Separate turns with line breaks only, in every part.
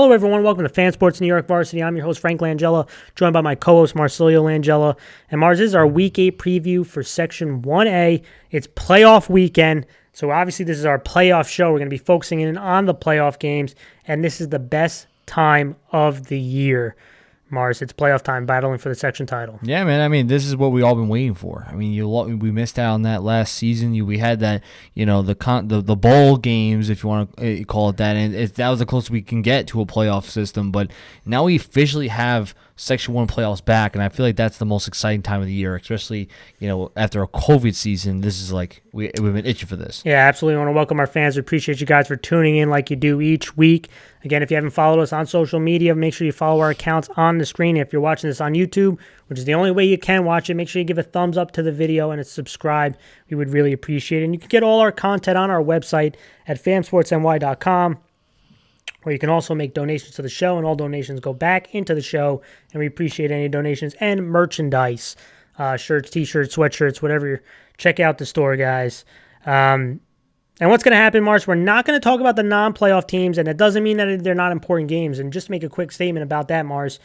Hello, everyone. Welcome to Fan Sports New York Varsity. I'm your host, Frank Langella, joined by my co-host, Marcilio Langella. And Mars, this is our Week 8 preview for Section 1A. It's playoff weekend, so obviously this is our playoff show. We're going to be focusing in on the playoff games, and this is the best time of the year. Mars, it's playoff time, battling for the section title.
Yeah, man. I mean, this is what we all been waiting for. I mean, we missed out on that last season. We had that, the bowl games, if you want to call it that, and that was the closest we can get to a playoff system. But now we officially have Section 1 playoffs back, and I feel like that's the most exciting time of the year, especially, after a COVID season. This is like, we've been itching for this.
Yeah, absolutely. I want to welcome our fans. We appreciate you guys for tuning in like you do each week. Again, if you haven't followed us on social media, make sure you follow our accounts on the screen. If you're watching this on YouTube, which is the only way you can watch it, make sure you give a thumbs up to the video and subscribe. We would really appreciate it. And you can get all our content on our website at fansportsny.com. Where you can also make donations to the show, and all donations go back into the show, and we appreciate any donations and merchandise, shirts, T-shirts, sweatshirts, whatever. Check out the store, guys. And what's going to happen, March, we're not going to talk about the non-playoff teams, and that doesn't mean that they're not important games. And just to make a quick statement about that, Mars,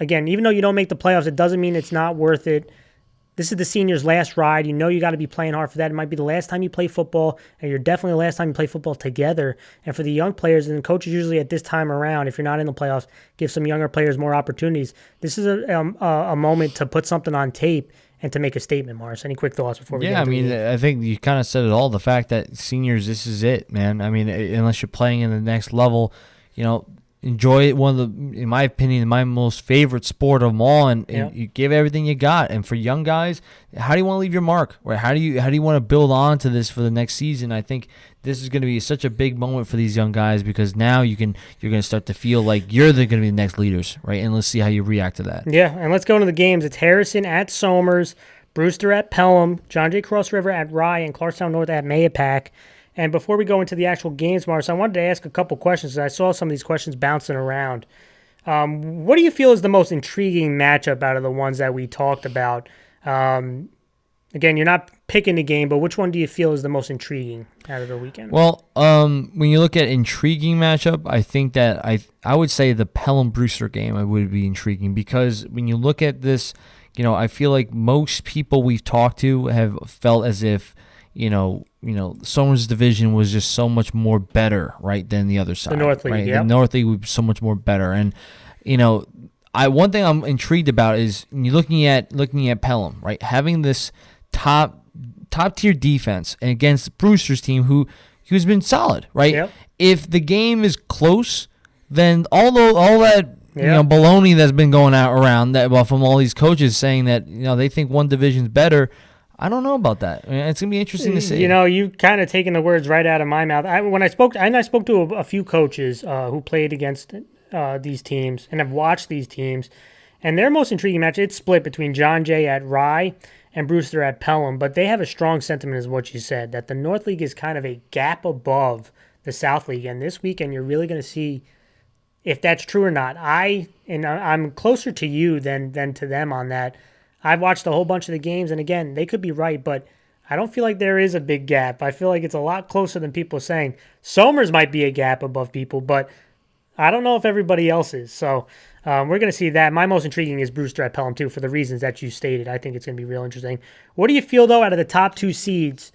again, even though you don't make the playoffs, it doesn't mean it's not worth it. This is the seniors' last ride. You know you got to be playing hard for that. It might be the last time you play football, and you're definitely the last time you play football together. And for the young players, and coaches usually at this time around, if you're not in the playoffs, give some younger players more opportunities. This is a moment to put something on tape and to make a statement, Mars. Any quick thoughts before we get into the game?
I think you kind of said it all. The fact that seniors, this is it, man. I mean, unless you're playing in the next level, enjoy it. One of the, in my opinion, my most favorite sport of them all, and you give everything you got. And for young guys, how do you want to leave your mark? Right? How do you want to build on to this for the next season? I think this is going to be such a big moment for these young guys, because now you're going to start to feel like you're going to be the next leaders, right? And let's see how you react to that.
Yeah, and let's go into the games. It's Harrison at Somers, Brewster at Pelham, John Jay Cross River at Rye, and Clarkstown North at Mahopac. And before we go into the actual games, Mars, I wanted to ask a couple questions. I saw some of these questions bouncing around. What do you feel is the most intriguing matchup out of the ones that we talked about? Again, you're not picking the game, but which one do you feel is the most intriguing out of the weekend?
Well, when you look at intriguing matchup, I think that I would say the Pelham-Brewster game would be intriguing, because when you look at this, I feel like most people we've talked to have felt as if, Somers' division was just so much more better, right, than the other side.
The North League,
right?
yeah.
The North League would be so much more better. And, one thing I'm intrigued about is you're looking at Pelham, right, having this top tier defense and against Brewster's team who's been solid, right?
Yep.
If the game is close, then all that baloney that's been going out around that from all these coaches saying that they think one division's better, I don't know about that. I mean, it's gonna be interesting to see.
You kind of taken the words right out of my mouth. I spoke to a few coaches who played against these teams and have watched these teams, and their most intriguing match, it's split between John Jay at Rye and Brewster at Pelham, but they have a strong sentiment, is what you said, that the North League is kind of a gap above the South League, and this weekend you're really going to see if that's true or not. I'm closer to you than to them on that. I've watched a whole bunch of the games, and again, they could be right, but I don't feel like there is a big gap. I feel like it's a lot closer than people are saying. Somers might be a gap above people, but I don't know if everybody else is. So we're going to see that. My most intriguing is Brewster at Pelham, too, for the reasons that you stated. I think it's going to be real interesting. What do you feel, though, out of the top two seeds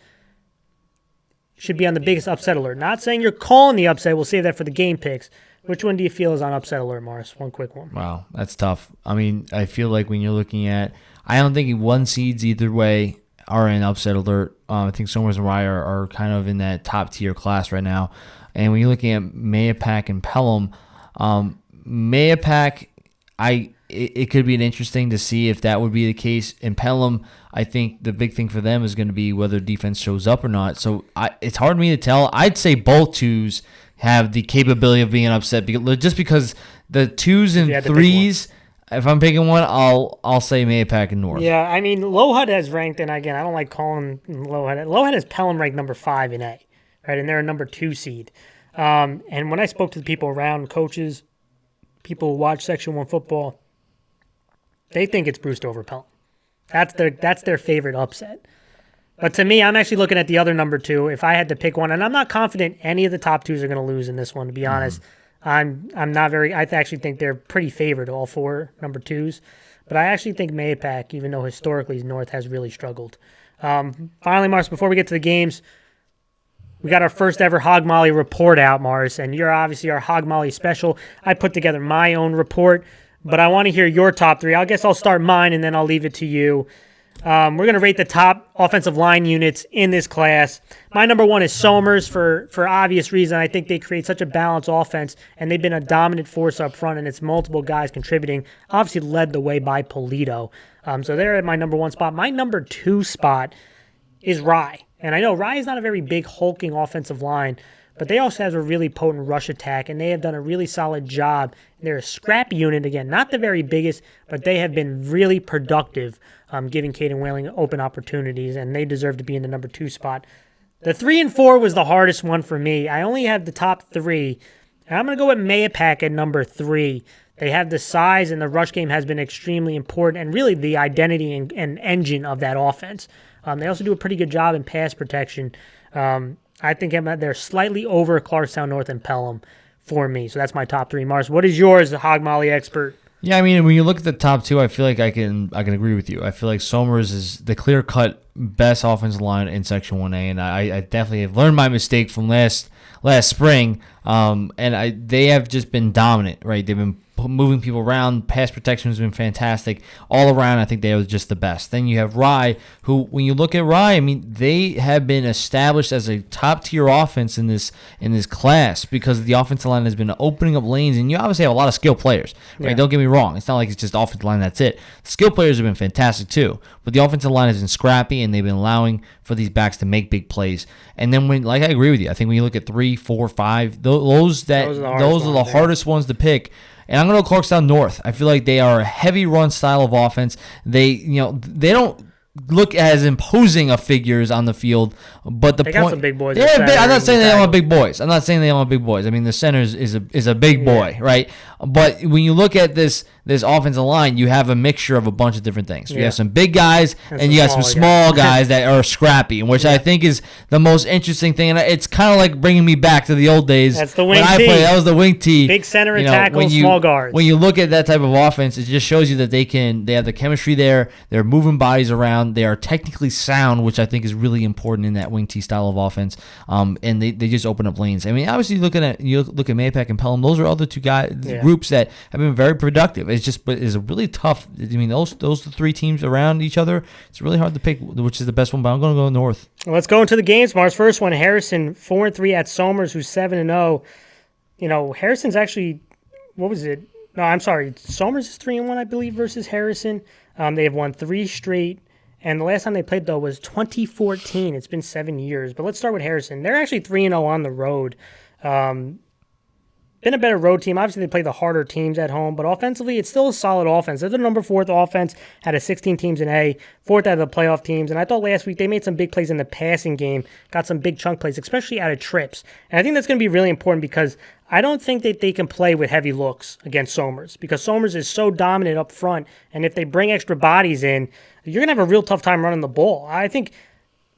should be on the biggest upset alert? Not saying you're calling the upset. We'll save that for the game picks. Which one do you feel is on upset alert, Mars? One quick one.
Wow, that's tough. I mean, I feel like when you're looking at, I don't think one seeds either way are in upset alert. I think Somers and Rye are kind of in that top tier class right now. And when you're looking at Mahopac and Pelham, Mahopac, it could be interesting to see if that would be the case. In Pelham, I think the big thing for them is going to be whether defense shows up or not. So it's hard for me to tell. I'd say both twos have the capability of being upset, just because the twos and threes, if I'm picking one, I'll say Mahopac and North.
Yeah, I mean, Lowhut has ranked, and again, I don't like calling Lowhut. Lowhut has Pelham ranked number 5 in A, right, and they're a number 2 seed. And when I spoke to the people around, coaches, people who watch Section 1 football, they think it's Brewster over Pelham. That's their favorite upset. But to me, I'm actually looking at the other number 2. If I had to pick one, and I'm not confident any of the top twos are going to lose in this one, to be honest. I'm not very. I actually think they're pretty favored, all four number twos. But I actually think Mahopac, even though historically North has really struggled. Finally, Mars, before we get to the games, we got our first ever Hog Molly report out, Mars, and you're obviously our Hog Molly special. I put together my own report, but I want to hear your top three. I guess I'll start mine, and then I'll leave it to you. We're going to rate the top offensive line units in this class. My number one is Somers for obvious reason. I think they create such a balanced offense, and they've been a dominant force up front, and it's multiple guys contributing. Obviously led the way by Polito. So they're at my number one spot. My number two spot is Rye. And I know Rye is not a very big, hulking offensive line, but they also have a really potent rush attack, and they have done a really solid job. They're a scrappy unit, again, not the very biggest, but they have been really productive, giving Caden Whaling open opportunities, and they deserve to be in the number two spot. The 3 and 4 was the hardest one for me. I only have the top three, and I'm going to go with Mahopac at number 3. They have the size, and the rush game has been extremely important, and really the identity and engine of that offense. They also do a pretty good job in pass protection. I think they're slightly over Clarkstown, North, and Pelham for me. So that's my top three. Mars, what is yours, the Hog Molly expert?
Yeah, I mean, when you look at the top two, I feel like I can agree with you. I feel like Somers is the clear-cut best offensive line in Section 1A, and I definitely have learned my mistake from last spring, and they have just been dominant, right? They've been moving people around. Pass protection has been fantastic. All around, I think they are just the best. Then you have Rye, who, when you look at Rye, I mean, they have been established as a top-tier offense in this class because the offensive line has been opening up lanes, and you obviously have a lot of skill players, right? Yeah. Don't get me wrong. It's not like it's just offensive line, that's it. The skill players have been fantastic too, but the offensive line has been scrappy, and they've been allowing for these backs to make big plays. And then I agree with you. I think when you look at 3, 4, 5, those are the hardest ones to pick. And I'm going to go Clarkstown North. I feel like they are a heavy run style of offense. They don't look as imposing of figures on the field, but they got
some big boys.
Yeah, I'm not saying they don't have big boys. I mean, the center is a big boy, right? But when you look at this offensive line, you have a mixture of a bunch of different things. You have some big guys, and you got some small guys that are scrappy, which I think is the most interesting thing. And it's kind of like bringing me back to the old days.
That's the wing tee.
That was the wing tee.
Big center and tackle, small guards.
When you look at that type of offense, it just shows you that they have the chemistry there. They're moving bodies around. They are technically sound, which I think is really important in that wing tee style of offense. And they just open up lanes. I mean, obviously, you look at Mahopac and Pelham. Those are other two groups that have been very productive. It's a really tough. I mean, those the three teams around each other. It's really hard to pick which is the best one. But I'm going to go North.
Well, let's go into the games. Mars, first one, Harrison 4-3 at Somers, who's 7-0. You know, Harrison's actually, what was it? No, I'm sorry. Somers is 3-1, I believe, versus Harrison. They have won 3 straight. And the last time they played, though, was 2014. It's been 7 years. But let's start with Harrison. They're actually 3-0 on the road. Been a better road team. Obviously, they play the harder teams at home. But offensively, it's still a solid offense. They're the number 4th offense out of 16 teams in A. 4th out of the playoff teams. And I thought last week they made some big plays in the passing game. Got some big chunk plays, especially out of trips. And I think that's going to be really important because I don't think that they can play with heavy looks against Somers because Somers is so dominant up front. And if they bring extra bodies in, you're going to have a real tough time running the ball. I think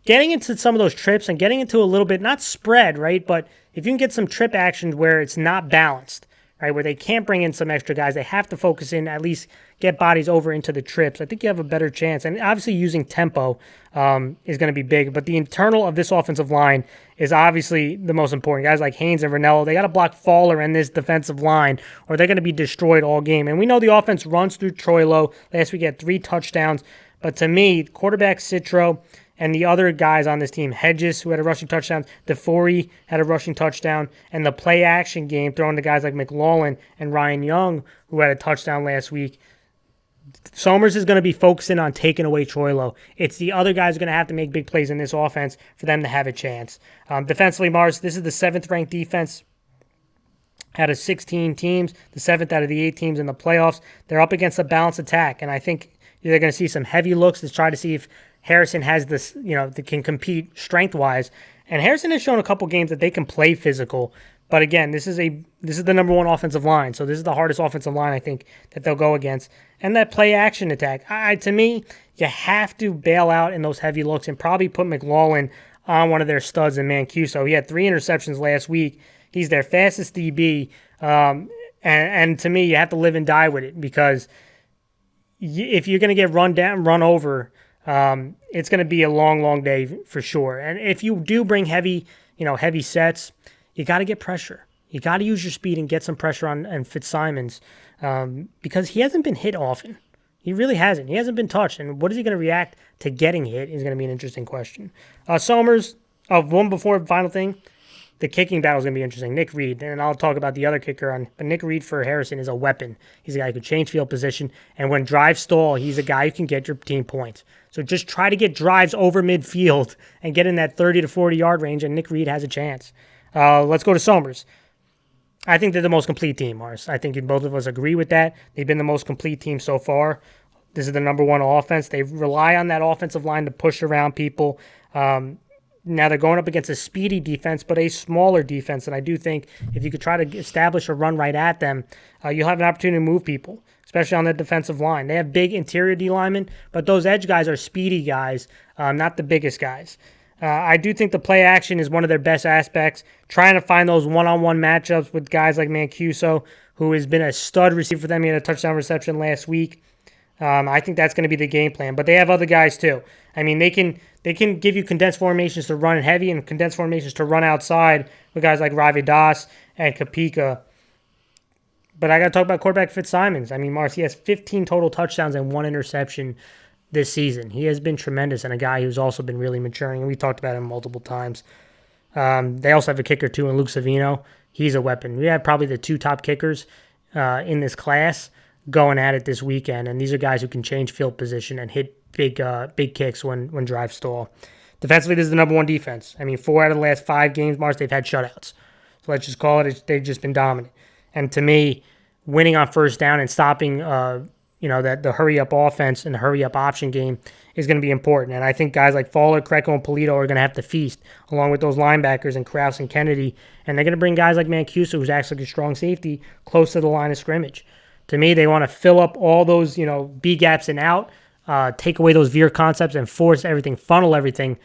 getting into some of those trips and getting into a little bit, not spread, right, but if you can get some trip actions where it's not balanced, right, where they can't bring in some extra guys, they have to focus in, at least get bodies over into the trips. I think you have a better chance. And obviously using tempo is going to be big. But the internal of this offensive line is obviously the most important. Guys like Haynes and Ranello, they got to block Fowler in this defensive line or they're going to be destroyed all game. And we know the offense runs through Troilo. Last week he had 3 touchdowns. But to me, quarterback Citro and the other guys on this team, Hedges, who had a rushing touchdown, DeForey had a rushing touchdown, and the play-action game, throwing to guys like McLaughlin and Ryan Young, who had a touchdown last week. Somers is going to be focusing on taking away Troilo. It's the other guys who are going to have to make big plays in this offense for them to have a chance. Defensively, Mars, this is the 7th-ranked defense out of 16 teams, the 7th out of the 8 teams in the playoffs. They're up against a balanced attack, and I think they're going to see some heavy looks to try to see if Harrison has this, that can compete strength-wise. And Harrison has shown a couple games that they can play physical. But again, this is the number 1 offensive line. So this is the hardest offensive line, I think, that they'll go against. And that play-action attack. To me, you have to bail out in those heavy looks and probably put McLaughlin on one of their studs in Mancuso. He had 3 interceptions last week. He's their fastest DB. And to me, you have to live and die with it because if you're going to get run over, it's going to be a long, long day for sure. And if you do bring heavy sets, you got to get pressure. You got to use your speed and get some pressure on Fitzsimons because he hasn't been hit often. He really hasn't. He hasn't been touched. And what is he going to react to getting hit is going to be an interesting question. Somers, one before final thing, the kicking battle is going to be interesting. Nick Reed, and I'll talk about the other kicker but Nick Reed for Harrison is a weapon. He's a guy who can change field position, and when drives stall, he's a guy who can get your team points. So just try to get drives over midfield and get in that 30 to 40-yard range, and Nick Reed has a chance. Let's go to Somers. I think they're the most complete team, Mars. I think both of us agree with that. They've been the most complete team so far. This is the number one offense. They rely on that offensive line to push around people. Now they're going up against a speedy defense, but a smaller defense. And I do think if you could try to establish a run right at them, you'll have an opportunity to move people, especially on the defensive line. They have big interior D linemen, but those edge guys are speedy guys, not the biggest guys. I do think the play action is one of their best aspects, trying to find those one-on-one matchups with guys like Mancuso, who has been a stud receiver for them. He had a touchdown reception last week. I think that's going to be the game plan, but they have other guys too. I mean, they can give you condensed formations to run heavy and condensed formations to run outside with guys like Ravi Das and Kapika. But I got to talk about quarterback Fitzsimons. I mean, Mars, he has 15 total touchdowns and 1 interception this season. He has been tremendous and a guy who's also been really maturing, and we talked about him multiple times. They also have a kicker too in Luke Savino. He's a weapon. We have probably the 2 top kickers in this class going at it this weekend, and these are guys who can change field position and hit big kicks when drives stall. Defensively, this is the number 1 defense. I mean, 4 out of the last 5 games, Mars, they've had shutouts. So let's just call it, they've just been dominant. And to me, winning on first down and stopping the hurry-up offense and the hurry-up option game is going to be important. And I think guys like Fowler, Kreco, and Polito are going to have to feast, along with those linebackers and Krause and Kennedy. And they're going to bring guys like Mancuso, who's actually a strong safety, close to the line of scrimmage. To me, they want to fill up all those, B gaps and out, take away those veer concepts and funnel everything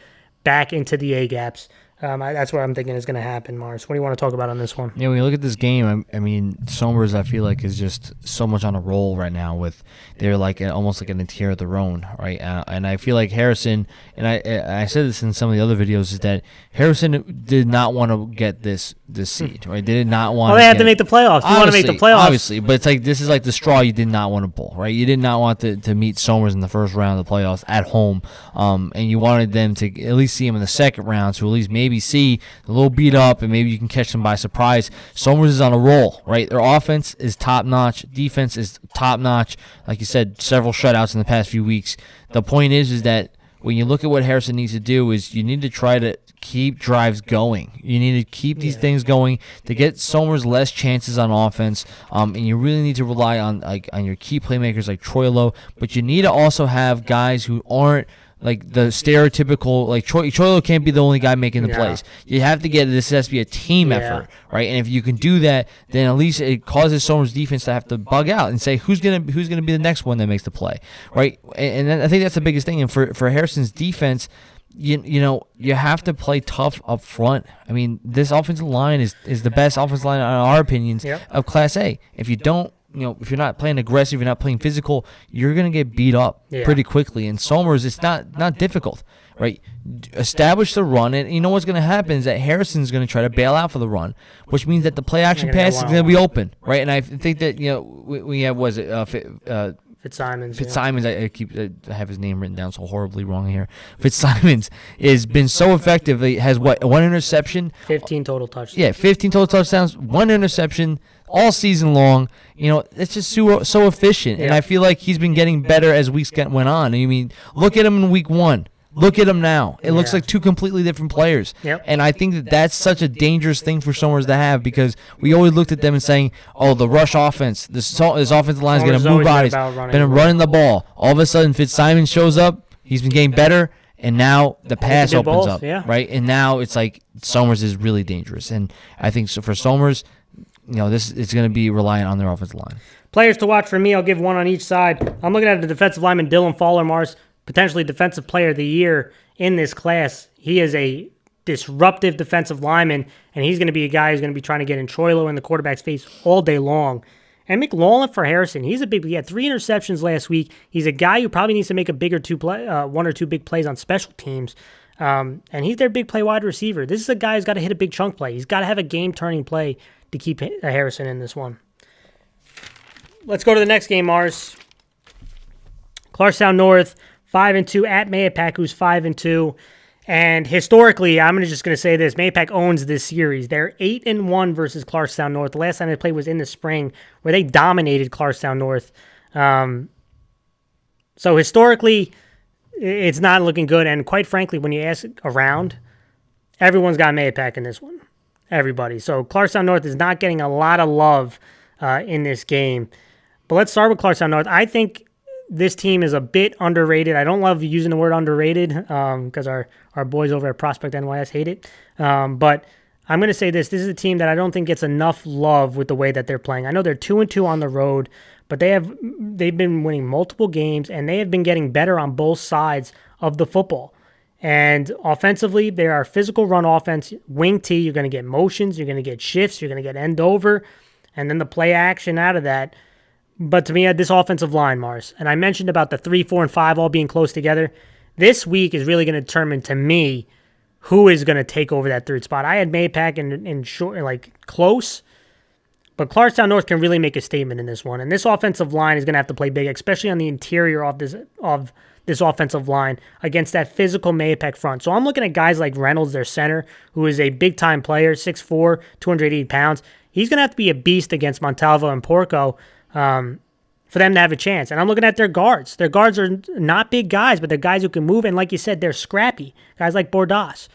back into the A gaps. That's what I'm thinking is going to happen, Mars. What do you want to talk about on this one?
Yeah, when you look at this game, I mean, Somers, I feel like, is just so much on a roll right now. They're like almost like an interior of their own, right? And I feel like Harrison, and I said this in some of the other videos, is that Harrison did not want to get this seed, right? They did not want.
Well, they had to make the playoffs. You want to make the playoffs,
obviously, but it's like this is like the straw you did not want to pull, right? You did not want to meet Somers in the first round of the playoffs at home, and you wanted them to at least see him in the second round, to at least maybe see a little beat up, and maybe you can catch them by surprise. Somers is on a roll, right? Their offense is top notch, defense is top notch. Like you said, several shutouts in the past few weeks. The point is that when you look at what Harrison needs to do, is you need to try to keep drives going. You need to keep these things going to get Somers less chances on offense, and you really need to rely on your key playmakers like Troilo, but you need to also have guys who aren't like the stereotypical, like Troilo can't be the only guy making the plays. You have to this has to be a team effort, right? And if you can do that, then at least it causes Somers' defense to have to bug out and say who's gonna be the next one that makes the play, right? And I think that's the biggest thing. And for Harrison's defense, you have to play tough up front. I mean, this offensive line is the best offensive line in our opinions of Class A. If you don't, if you're not playing aggressive, you're not playing physical, you're going to get beat up pretty quickly. And Somers, it's not difficult, right? Establish the run, and you know what's going to happen is that Harrison's going to try to bail out for the run, which means that the play action pass is going to be open, right? And I think that, we have, Fitzsimons, I have his name written down so horribly wrong here. Fitzsimons has been so effective. He has 1 interception,
15 total touchdowns.
Yeah, 15 total touchdowns, 1 interception all season long. It's just so efficient, and I feel like he's been getting better as weeks went on. I mean, look at him in week 1. Look at him now. It looks like 2 completely different players. And I think that that's such a dangerous thing for Somers to have, because we always looked at them and saying, oh, the rush offense, this offensive line is going to move bodies, been running the ball. All of a sudden, Fitzsimons shows up. He's been getting better, and now the pass opens up, right? And now it's like Somers is really dangerous. And I think so for Somers, this is going to be reliant on their offensive line.
Players to watch for me, I'll give one on each side. I'm looking at the defensive lineman Dylan Fowler, Mars, potentially defensive player of the year in this class. He is a disruptive defensive lineman, and he's going to be a guy who's going to be trying to get in Troilo in the quarterback's face all day long. And McLaurin for Harrison, he had 3 interceptions last week. He's a guy who probably needs to make one or two big plays on special teams. And he's their big play wide receiver. This is a guy who's got to hit a big chunk play. He's got to have a game-turning play to keep Harrison in this one. Let's go to the next game, Mars. Clarkstown North, 5-2 at Mahopac, who's 5-2. And historically, I'm just going to say this, Mahopac owns this series. They're 8-1 versus Clarkstown North. The last time they played was in the spring, where they dominated Clarkstown North. So historically, it's not looking good. And quite frankly, when you ask around, everyone's got Mahopac in this one. Everybody. So Clarkstown North is not getting a lot of love in this game. But let's start with Clarkstown North. I think this team is a bit underrated. I don't love using the word underrated because our boys over at Prospect NYS hate it. But I'm going to say this. This is a team that I don't think gets enough love with the way that they're playing. I know they're 2-2 on the road, but they've been winning multiple games, and they have been getting better on both sides of the football. And offensively, they are a physical run offense. Wing T, you're going to get motions, you're going to get shifts, you're going to get end over, and then the play action out of that. But to me, this offensive line, Mars, and I mentioned about the 3, 4, and 5 all being close together. This week is really going to determine, to me, who is going to take over that third spot. I had Mahopac in short, close, but Clarkstown North can really make a statement in this one. And this offensive line is going to have to play big, especially on the interior of this offensive line against that physical Mahopac front. So I'm looking at guys like Reynolds, their center, who is a big-time player, 6'4", 280 pounds. He's going to have to be a beast against Montalvo and Porco for them to have a chance. And I'm looking at their guards. Their guards are not big guys, but they're guys who can move. And like you said, they're scrappy. Guys like Bordas.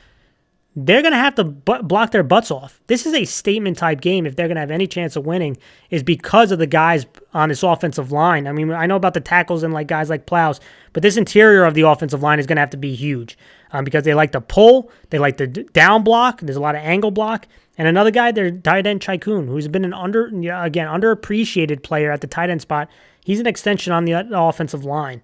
They're going to have to block their butts off. This is a statement-type game if they're going to have any chance of winning, is because of the guys on this offensive line. I mean, I know about the tackles and guys like Plows, but this interior of the offensive line is going to have to be huge because they like to pull, they like to down block, there's a lot of angle block. And another guy, their tight end, Chaikun, who's been an underappreciated player at the tight end spot. He's an extension on the offensive line.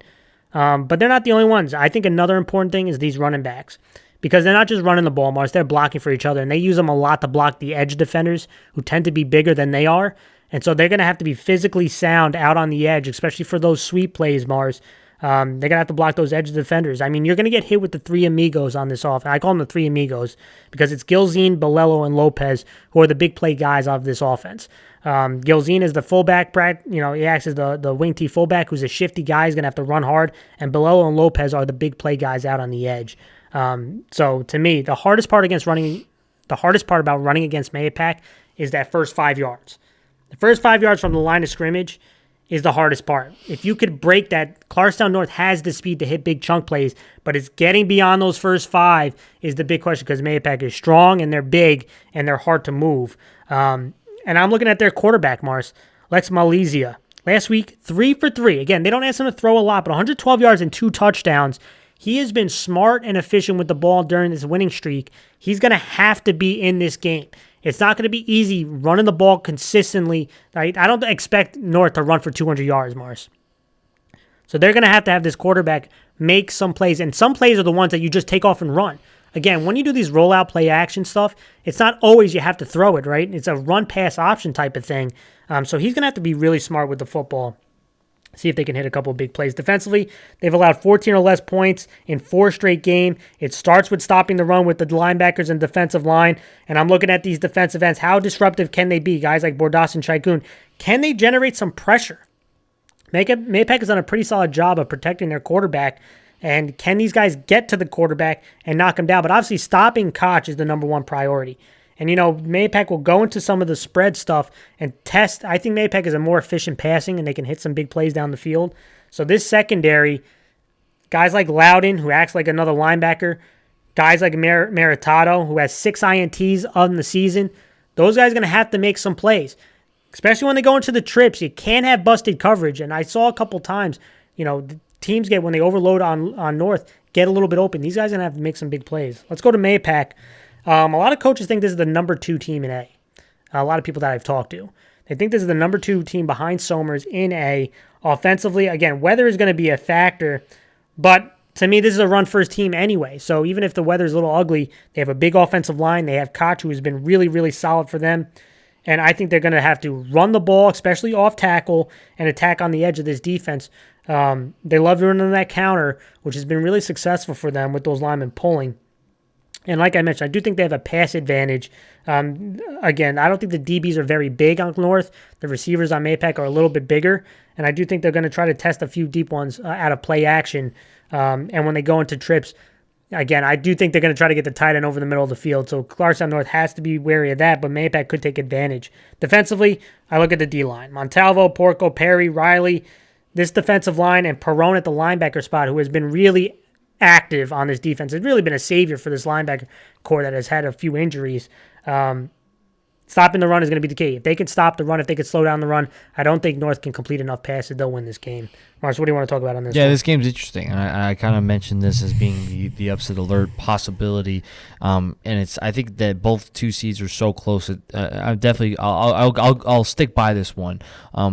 But they're not the only ones. I think another important thing is these running backs. Because they're not just running the ball, Mars. They're blocking for each other. And they use them a lot to block the edge defenders who tend to be bigger than they are. And so they're going to have to be physically sound out on the edge, especially for those sweep plays, Mars. They're going to have to block those edge defenders. I mean, you're going to get hit with the 3 amigos on this offense. I call them the 3 amigos because it's Gilzine, Bolello, and Lopez who are the big play guys of this offense. Gilzine is the fullback. He acts as the wing T fullback who's a shifty guy. He's going to have to run hard. And Bolello and Lopez are the big play guys out on the edge. So to me, the hardest part about running against Mahopac is that first 5 yards. The first 5 yards from the line of scrimmage is the hardest part. If you could break that, Clarkstown North has the speed to hit big chunk plays, but it's getting beyond those first 5 is the big question because Mahopac is strong and they're big and they're hard to move. And I'm looking at their quarterback, Mars, Lex Malizia. Last week, 3 for 3. Again, they don't ask him to throw a lot, but 112 yards and 2 touchdowns. He has been smart and efficient with the ball during this winning streak. He's going to have to be in this game. It's not going to be easy running the ball consistently. Right? I don't expect North to run for 200 yards, Mars. So they're going to have this quarterback make some plays, and some plays are the ones that you just take off and run. Again, when you do these rollout play action stuff, it's not always you have to throw it, right? It's a run-pass option type of thing. So he's going to have to be really smart with the football. See if they can hit a couple of big plays. Defensively, they've allowed 14 or less points in 4 straight games. It starts with stopping the run with the linebackers and defensive line. And I'm looking at these defensive ends. How disruptive can they be? Guys like Bordas and Chaikun. Can they generate some pressure? Mahopac has done a pretty solid job of protecting their quarterback. And can these guys get to the quarterback and knock him down? But obviously, stopping Koch is the number one priority. And, Mahopac will go into some of the spread stuff and test. I think Mahopac is a more efficient passing, and they can hit some big plays down the field. So this secondary, guys like Loudon, who acts like another linebacker, guys like Meritato, who has 6 INTs on the season, those guys are going to have to make some plays. Especially when they go into the trips, you can't have busted coverage. And I saw a couple times, the teams when they overload on North, get a little bit open. These guys are going to have to make some big plays. Let's go to Mahopac. A lot of coaches think this is the number 2 team in A. A lot of people that I've talked to. They think this is the number 2 team behind Somers in A. Offensively, again, weather is going to be a factor, but to me, this is a run-first team anyway. So even if the weather's a little ugly, they have a big offensive line. They have Koch, who has been really, really solid for them. And I think they're going to have to run the ball, especially off tackle, and attack on the edge of this defense. They love running that counter, which has been really successful for them with those linemen pulling. And like I mentioned, I do think they have a pass advantage. Again, I don't think the DBs are very big on North. The receivers on Mahopac are a little bit bigger. And I do think they're going to try to test a few deep ones out of play action. And when they go into trips, again, I do think they're going to try to get the tight end over the middle of the field. So Clarkstown North has to be wary of that, but Mahopac could take advantage. Defensively, I look at the D-line. Montalvo, Porco, Perry, Riley, this defensive line, and Perone at the linebacker spot, who has been really active on this defense. Has really been a savior for this linebacker core that has had a few injuries. Stopping the run is going to be the key. If they can stop the run, if they can slow down the run, I don't think North can complete enough passes. They'll win this game. Mars, what do you want to talk about on this?
Yeah,
one?
this game's interesting. And I kind of mentioned this as being the upset alert possibility. And I think that both two seeds are so close. I'll stick by this one,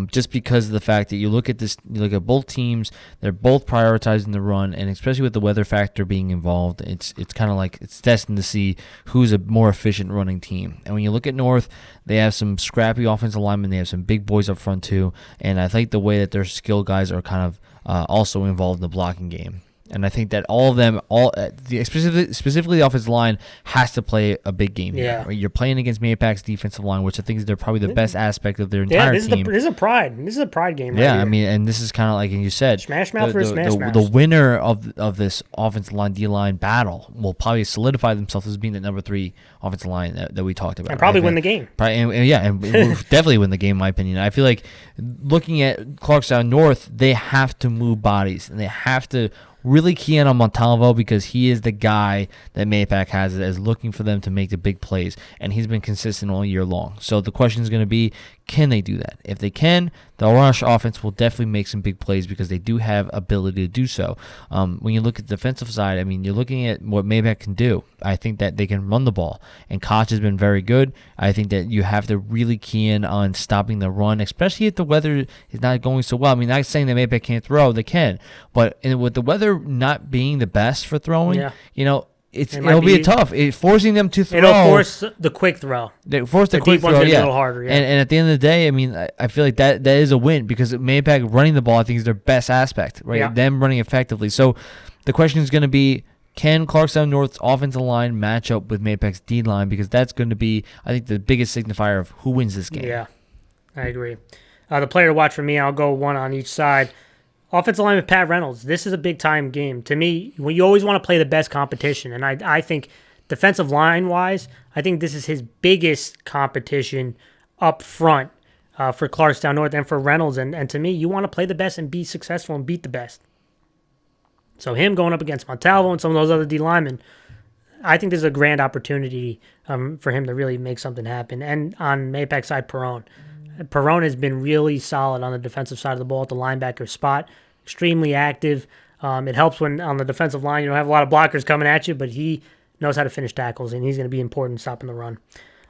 just because of the fact that you look at both teams, they're both prioritizing the run, and especially with the weather factor being involved, it's kind of like it's destined to see who's a more efficient running team. And when you look at North, they have some scrappy offensive linemen. They have some big boys up front too, and I think the way that their skill guys are kind of also involved in the blocking game. And I think that all of them, specifically the offensive line, has to play a big game.
Yeah.
Here, right? You're playing against Mahopac's defensive line, which I think is probably the best aspect of their entire team.
This is a pride. This is a pride game.
Yeah,
right here.
I mean, and this is kind of like you said,
smash mouth versus smash mouth.
The winner of this offensive line D-line battle will probably solidify themselves as being the number 3 offensive line that we talked about,
and probably win the game.
And we'll definitely win the game, in my opinion. I feel like looking at Clarkstown North, they have to move bodies and they have to really key in on Montalvo because he is the guy that Mahopac has as looking for them to make the big plays, and he's been consistent all year long. So the question is going to be, can they do that? If they can, the rush offense will definitely make some big plays because they do have ability to do so. When you look at the defensive side, I mean, you're looking at what Mahopac can do. I think that they can run the ball, and Koch has been very good. I think that you have to really key in on stopping the run, especially if the weather is not going so well. I mean, not saying that Mahopac can't throw, they can, but with the weather not being the best for throwing, it'll be tough. Forcing them to throw.
It'll force the quick throw.
They force the
deep
quick throw,
one's gonna be a little harder. Yeah.
And at the end of the day, I mean, I feel like that is a win because Mahopac running the ball, I think, is their best aspect, right?
Yeah.
Them running effectively. So the question is going to be, can Clarkstown North's offensive line match up with Mahopac's D-line? Because that's going to be, I think, the biggest signifier of who wins this game.
Yeah, I agree. The player to watch for me, I'll go one on each side. Offensive line with Pat Reynolds. This is a big-time game. To me, you always want to play the best competition, and I think defensive line-wise, I think this is his biggest competition up front for Clarkstown North and for Reynolds. And to me, you want to play the best and be successful and beat the best. So him going up against Montalvo and some of those other D linemen, I think this is a grand opportunity for him to really make something happen. And on Mahopac's side, Perone. Perone has been really solid on the defensive side of the ball at the linebacker spot. Extremely active. It helps when on the defensive line you don't have a lot of blockers coming at you, but he knows how to finish tackles, and he's going to be important stopping the run.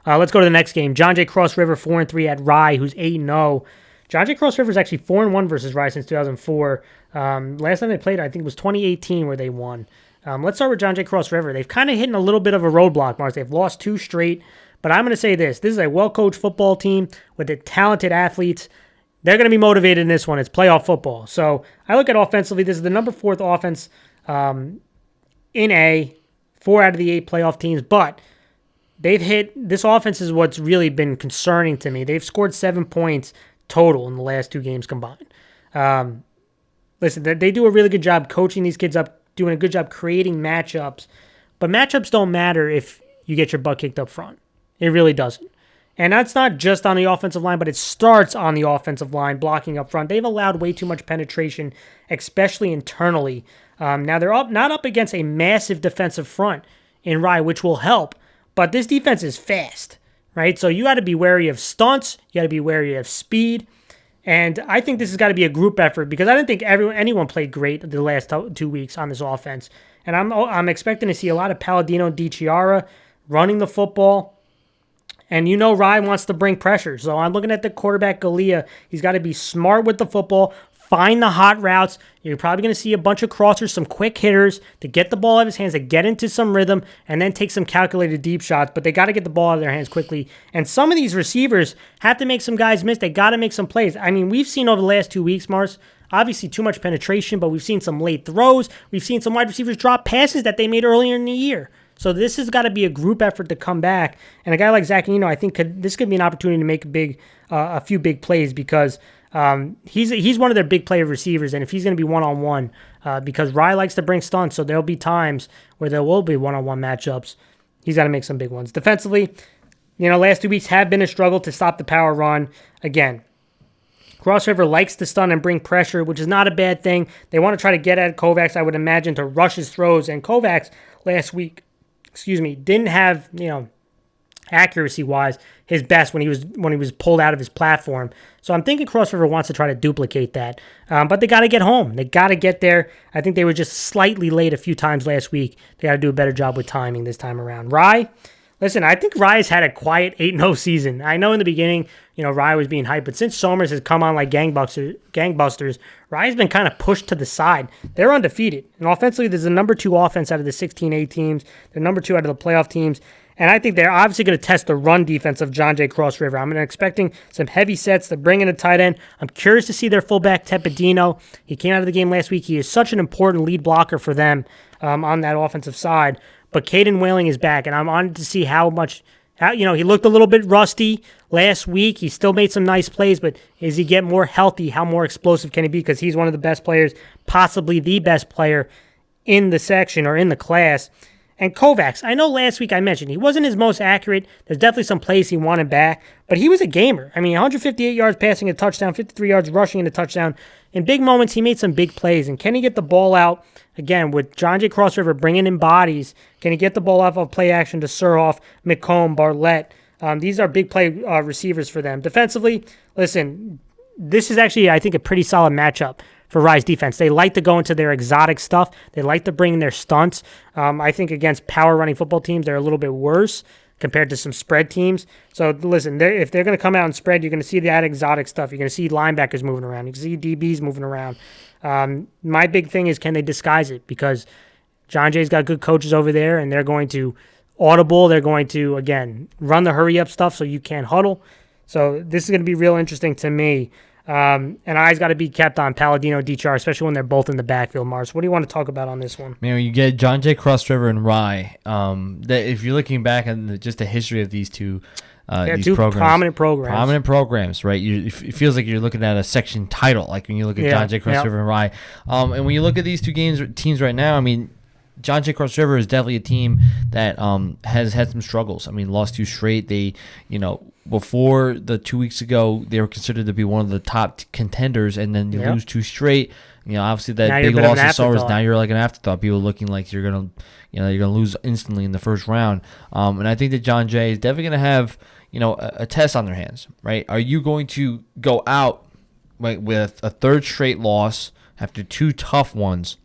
Let's go to the next game. John J. Cross River 4-3 at Rye, who's 8-0. John J. Cross River is actually 4-1 versus Rye since 2004. Last time they played, I think it was 2018 where they won. Let's start with John J. Cross River. They've kind of hit a little bit of a roadblock, Mars. They've lost 2 straight, but I'm going to say this. This is a well-coached football team with the talented athletes. They're going to be motivated in this one. It's playoff football. So I look at offensively. This is the number 4th offense in A, 4 out of the 8 playoff teams, but they've hit – this offense is what's really been concerning to me. They've scored 7 points total in the last 2 games combined. Listen, they do a really good job coaching these kids up, doing a good job creating matchups, but matchups don't matter if you get your butt kicked up front. It really doesn't. And that's not just on the offensive line, but it starts on the offensive line, blocking up front. They've allowed way too much penetration, especially internally. Now, they're not up against a massive defensive front in Rye, which will help, but this defense is fast, right? So you got to be wary of stunts. You got to be wary of speed. And I think this has got to be a group effort because I didn't think anyone played great the last 2 weeks on this offense. And I'm expecting to see a lot of Palladino and DiChiara running the football. And Rye wants to bring pressure. So I'm looking at the quarterback, Galea. He's got to be smart with the football, find the hot routes. You're probably going to see a bunch of crossers, some quick hitters to get the ball out of his hands, to get into some rhythm, and then take some calculated deep shots. But they got to get the ball out of their hands quickly. And some of these receivers have to make some guys miss. They got to make some plays. I mean, we've seen over the last 2 weeks, Mars, obviously too much penetration, but we've seen some late throws. We've seen some wide receivers drop passes that they made earlier in the year. So this has got to be a group effort to come back. And a guy like Zach, I think this could be an opportunity to make a few big plays because he's one of their big play receivers. And if he's going to be one-on-one, because Rye likes to bring stunts, so there'll be times where there will be one-on-one matchups. He's got to make some big ones. Defensively, last 2 weeks have been a struggle to stop the power run. Again, Cross River likes to stun and bring pressure, which is not a bad thing. They want to try to get at Kovacs, I would imagine, to rush his throws. And Kovacs last week, didn't have, accuracy-wise, his best when he was pulled out of his platform. So I'm thinking Cross River wants to try to duplicate that. But they got to get home. They got to get there. I think they were just slightly late a few times last week. They got to do a better job with timing this time around. Rye, listen, I think Rye has had a quiet 8-0 season. I know in the beginning, Rye was being hyped, but since Somers has come on like gangbusters, Rye's been kind of pushed to the side. They're undefeated. And offensively, there's the number 2 offense out of the 16A teams. They're number 2 out of the playoff teams. And I think they're obviously going to test the run defense of John Jay Cross River. I'm expecting some heavy sets to bring in a tight end. I'm curious to see their fullback, Tepedino. He came out of the game last week. He is such an important lead blocker for them on that offensive side. But Caden Whaling is back, and I'm on to see how he looked a little bit rusty last week. He still made some nice plays, but as he get more healthy, how more explosive can he be? Because he's one of the best players, possibly the best player in the section or in the class. And Kovacs, I know last week I mentioned he wasn't his most accurate. There's definitely some plays he wanted back, but he was a gamer. I mean, 158 yards passing a touchdown, 53 yards rushing in a touchdown. In big moments, he made some big plays. And can he get the ball out, again, with John Jay Cross River bringing in bodies? Can he get the ball off of play action to Surhoff, McComb, Bartlett? These are big play receivers for them. Defensively, listen, this is actually, I think, a pretty solid matchup for Rye's defense. They like to go into their exotic stuff. They like to bring in their stunts. I think against power running football teams, they're a little bit worse compared to some spread teams. So listen, if they're going to come out and spread, you're going to see that exotic stuff. You're going to see linebackers moving around. You can see DBs moving around. My big thing is, can they disguise it? Because John Jay's got good coaches over there, and they're going to audible. They're going to, again, run the hurry-up stuff so you can't huddle. So this is going to be real interesting to me. And eyes got to be kept on Palladino, DCR, especially when they're both in the backfield. Mars, what do you want to talk about on this one?
Man, you get John Jay Cross River and Rye. If you're looking back on just the history of these two, these
two prominent
programs, right? It feels like you're looking at a section title, like when you look at John Jay Cross River and Rye. And when you look at these two teams right now, I mean, John Jay Cross River is definitely a team that has had some struggles. I mean, lost 2 straight. They, before the 2 weeks ago, they were considered to be one of the top contenders, and then you lose 2 straight. Obviously that
now
big loss of Summers. Now you're like an afterthought. People looking like you're gonna lose instantly in the first round. And I think that John Jay is definitely gonna have a test on their hands. Right? Are you going to go out with a 3rd straight loss after 2 tough ones?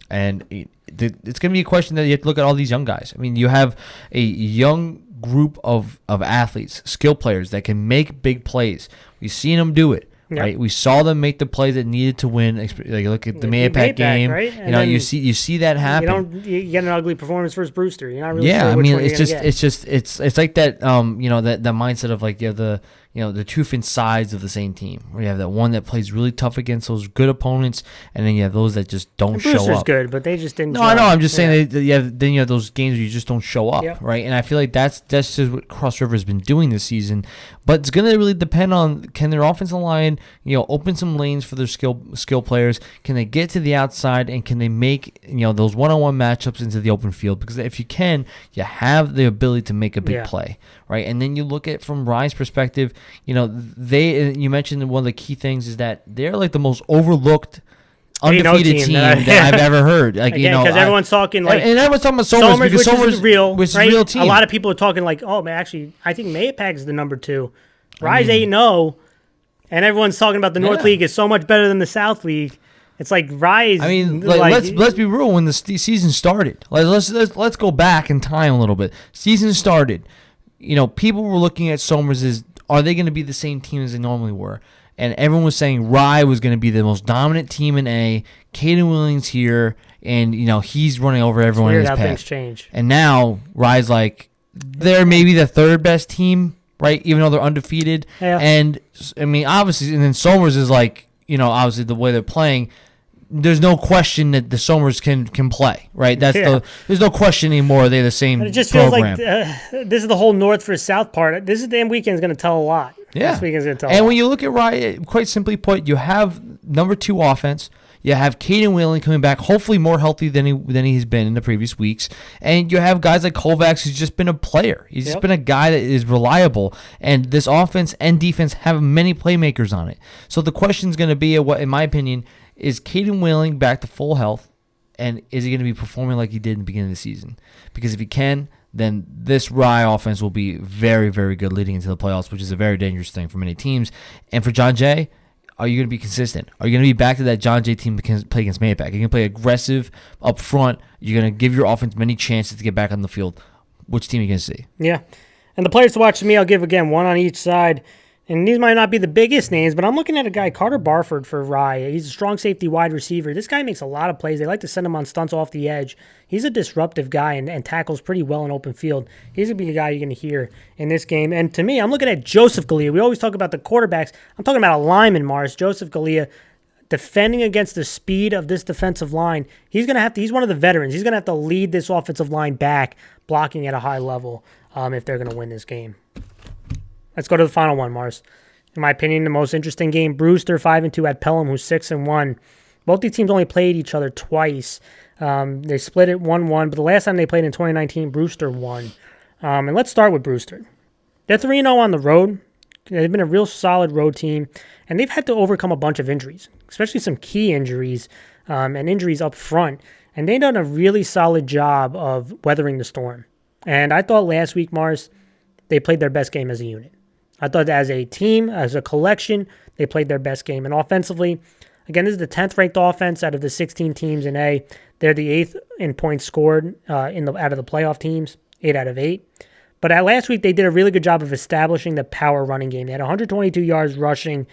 And it's going to be a question that you have to look at all these young guys. I mean, you have a young group of athletes, skill players that can make big plays. We've seen them do it, right? We saw them make the plays that needed to win. Like, look at the Mahopac game. Right? You see that happen.
You get an ugly performance versus Brewster. You're not really sure
I
which
mean,
one
it's like that. That mindset of like the two different sides of the same team. Where you have that one that plays really tough against those good opponents, and then you have those that just don't show up.
Brewster's good, but they just didn't.
No, I know. I'm just saying then you have those games where you just don't show up, right? And I feel like that's just what Cross River has been doing this season. But it's going to really depend on, can their offensive line, open some lanes for their skill players? Can they get to the outside, and can they make those one-on-one matchups into the open field? Because if you can, you have the ability to make a big play, right? And then you look at from Ryan's perspective. You mentioned one of the key things is that they're like the most overlooked undefeated team that I've ever heard. Like,
because everyone's talking like,
and everyone's talking about Somers because Somers
is real,
which
right?
is a real team.
A lot of people are talking like, oh man, actually, I think Mahopac is the number 2. Rye's 8-0, and everyone's talking about the North League is so much better than the South League. It's like Rye's.
I mean, let's be real. When the season started, let's go back in time a little bit. Season started, people were looking at Somers as, are they going to be the same team as they normally were? and everyone was saying Rye was going to be the most dominant team in A. Caden Willings here, and he's running over everyone in his path.
Things change.
And now Rye's like they're maybe the third best team, right? Even though they're undefeated.
Yeah.
And I mean, obviously, and then Somers is like, obviously the way they're playing. There's no question that the Somers can play, right? There's no question anymore. They're the same program.
It just feels like this is the whole north versus south part. This is damn weekend's going to tell a lot.
Yeah.
This weekend's going to tell a
and
lot.
when you look at Rye, quite simply put, you have number 2 offense. You have Caden Whelan coming back, hopefully more healthy than he's been in the previous weeks. And you have guys like Kovacs, who's just been a player. He's just been a guy that is reliable. And this offense and defense have many playmakers on it. So the question is going to be, in my opinion, is Caden Whelan back to full health? And is he going to be performing like he did in the beginning of the season? Because if he can, then this Rye offense will be very, very good leading into the playoffs, which is a very dangerous thing for many teams. And for John Jay, are you going to be consistent? Are you going to be back to that John Jay team that can play against Mahopac? You're going to play aggressive up front. You're going to give your offense many chances to get back on the field. Which team are you going to see?
Yeah. And the players to watch to me, I'll give, again, one on each side. And these might not be the biggest names, but I'm looking at a guy, Carter Barford for Rye. He's a strong safety wide receiver. This guy makes a lot of plays. They like to send him on stunts off the edge. He's a disruptive guy and tackles pretty well in open field. He's going to be a guy you're going to hear in this game. And to me, I'm looking at Joseph Galea. We always talk about the quarterbacks. I'm talking about a lineman, Mars. Joseph Galea, defending against the speed of this defensive line. He's one of the veterans. He's going to have to lead this offensive line back, blocking at a high level if they're going to win this game. Let's go to the final one, Mars. In my opinion, the most interesting game, Brewster 5-2 at Pelham, who's 6-1. Both these teams only played each other twice. They split it 1-1, but the last time they played in 2019, Brewster won. And let's start with Brewster. They're 3-0 on the road. They've been a real solid road team, and they've had to overcome a bunch of injuries, especially some key injuries and injuries up front. And they've done a really solid job of weathering the storm. And I thought last week, Mars, they played their best game as a unit. I thought as a team, as a collection, they played their best game. And offensively, again, this is the 10th ranked offense out of the 16 teams in A. They're the 8th in points scored out of the playoff teams, 8 out of 8. But last week, they did a really good job of establishing the power running game. They had 122 yards rushing.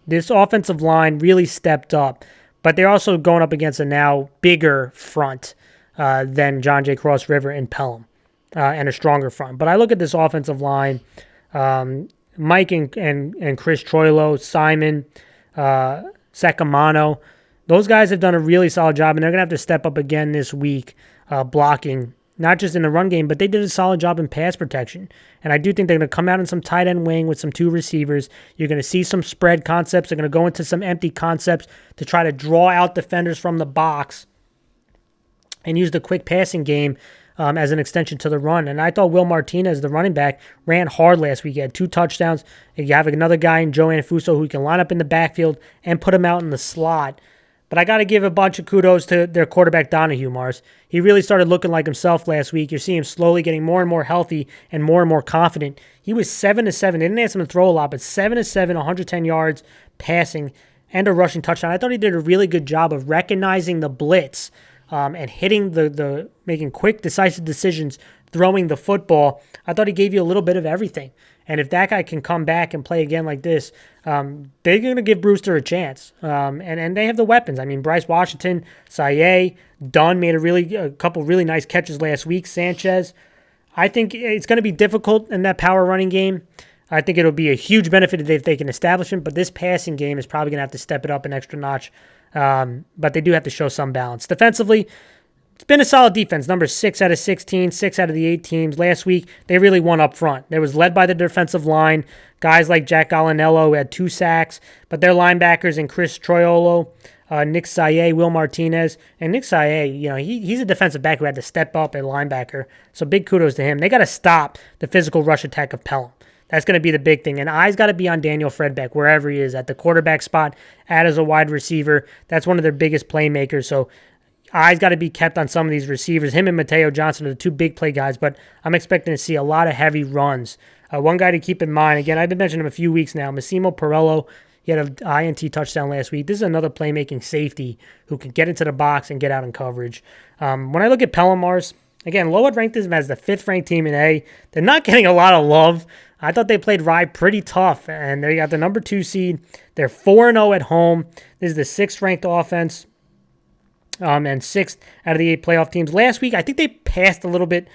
This offensive line really stepped up. But they're also going up against a now bigger front than John Jay Cross River and Pelham, and a stronger front. But I look at this offensive line, Mike and Chris Troilo, Simon, Sacamano. Those guys have done a really solid job, and they're going to have to step up again this week blocking, not just in the run game, but they did a solid job in pass protection. And I do think they're going to come out in some tight end wing with some 2 receivers. You're going to see some spread concepts. They're going to go into some empty concepts to try to draw out defenders from the box and use the quick passing game as an extension to the run. And I thought Will Martinez, the running back, ran hard last week. He had 2 touchdowns. You have another guy in Joe Anfuso who can line up in the backfield and put him out in the slot. But I got to give a bunch of kudos to their quarterback, Donahue, Mars. He really started looking like himself last week. You're seeing him slowly getting more and more healthy and more confident. He was 7-7. They didn't ask him to throw a lot, but 7-7, 110 yards passing and a rushing touchdown. I thought he did a really good job of recognizing the blitz and hitting making quick, decisive decisions, throwing the football. I thought he gave you a little bit of everything. And if that guy can come back and play again like this, they're going to give Brewster a chance. And they have the weapons. I mean, Bryce Washington, Saye, Dunn made a couple really nice catches last week. Sanchez. I think it's going to be difficult in that power running game. I think it'll be a huge benefit if they can establish him. But this passing game is probably going to have to step it up an extra notch. But they do have to show some balance. Defensively, it's been a solid defense. Number 6 out of 16, 6 out of the 8 teams. Last week, they really won up front. It was led by the defensive line. Guys like Jack Gallinello who had 2 sacks, but their linebackers and Chris Troiolo, Nick Saye, Will Martinez. And Nick Saye, he's a defensive back who had to step up at linebacker. So big kudos to him. They got to stop the physical rush attack of Pelham. That's going to be the big thing. And eyes got to be on Daniel Fredbeck, wherever he is, at the quarterback spot, as a wide receiver. That's one of their biggest playmakers. So eyes got to be kept on some of these receivers. Him and Mateo Johnson are the 2 big play guys, but I'm expecting to see a lot of heavy runs. One guy to keep in mind, again, I've been mentioning him a few weeks now, Massimo Perello. He had an INT touchdown last week. This is another playmaking safety who can get into the box and get out in coverage. When I look at Pelham, Mars, again, Lowell ranked them as the 5th ranked team in A. They're not getting a lot of love. I thought they played Rye pretty tough, and they got the number 2 seed. They're 4-0 at home. This is the 6th ranked offense, and 6th out of the 8 playoff teams. Last week, I think they passed a little bit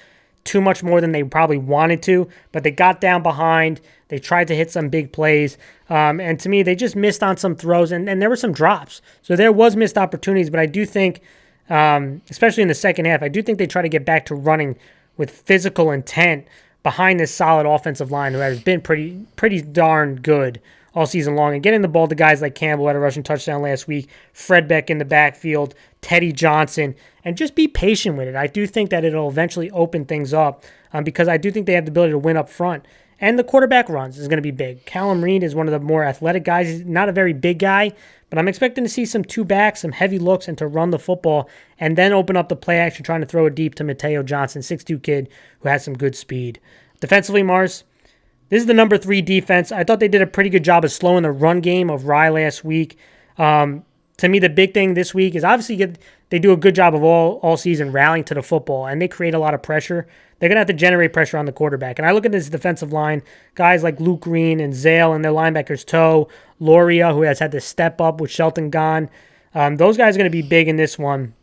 too much more than they probably wanted to, but they got down behind. They tried to hit some big plays, and to me, they just missed on some throws, and there were some drops. So there was missed opportunities, but I do think, especially in the second half, I do think they try to get back to running with physical intent behind this solid offensive line who has been pretty darn good all season long. And getting the ball to guys like Campbell had a rushing touchdown last week, Fred Beck in the backfield, Teddy Johnson, and just be patient with it. I do think that it'll eventually open things up because I do think they have the ability to win up front. And the quarterback runs is going to be big. Callum Reed is one of the more athletic guys. He's not a very big guy, but I'm expecting to see some 2-backs, some heavy looks, and to run the football and then open up the play action, trying to throw it deep to Mateo Johnson, 6'2" kid who has some good speed. Defensively, Mars, this is the number 3 defense. I thought they did a pretty good job of slowing the run game of Rye last week. To me, the big thing this week is obviously they do a good job of all season rallying to the football, and they create a lot of pressure. They're going to have to generate pressure on the quarterback. And I look at this defensive line, guys like Luke Green and Zale and their linebackers, Toe, Loria, who has had to step up with Shelton gone. Those guys are going to be big in this one.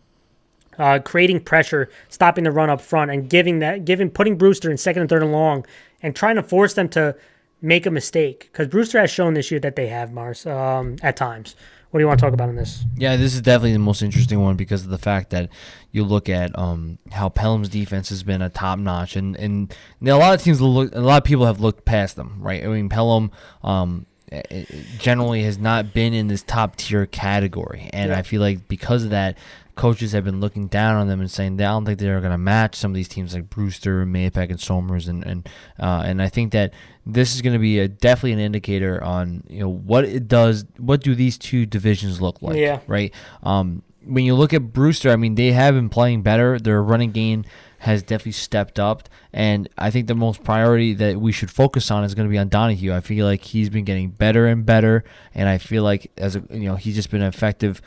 Creating pressure, stopping the run up front, and putting Brewster in second and third and long, and trying to force them to make a mistake. Because Brewster has shown this year that they have, Mars, at times. What do you want to talk about in this?
Yeah, this is definitely the most interesting one because of the fact that you look at how Pelham's defense has been a top notch, and a lot of people have looked past them, right? I mean, Pelham generally has not been in this top tier category, and I feel like because of that, coaches have been looking down on them and saying they don't think they're going to match some of these teams like Brewster, Mahopac, and Somers, and I think that this is going to be definitely an indicator on what it does. What do these two divisions look like? Yeah. Right. When you look at Brewster, I mean they have been playing better. Their running game has definitely stepped up, and I think the most priority that we should focus on is going to be on Donahue. I feel like he's been getting better and better, and I feel like he's just been an effective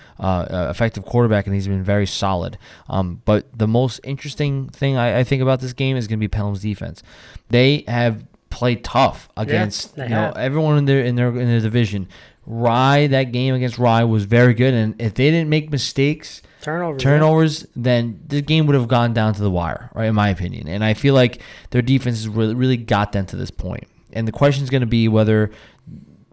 quarterback, and he's been very solid. But the most interesting thing I think about this game is going to be Pelham's defense. They have played tough against everyone in their division. Rye, that game against Rye was very good, and if they didn't make mistakes. Turnovers, then the game would have gone down to the wire, right? In my opinion, and I feel like their defense has really got them to this point. And the question is going to be whether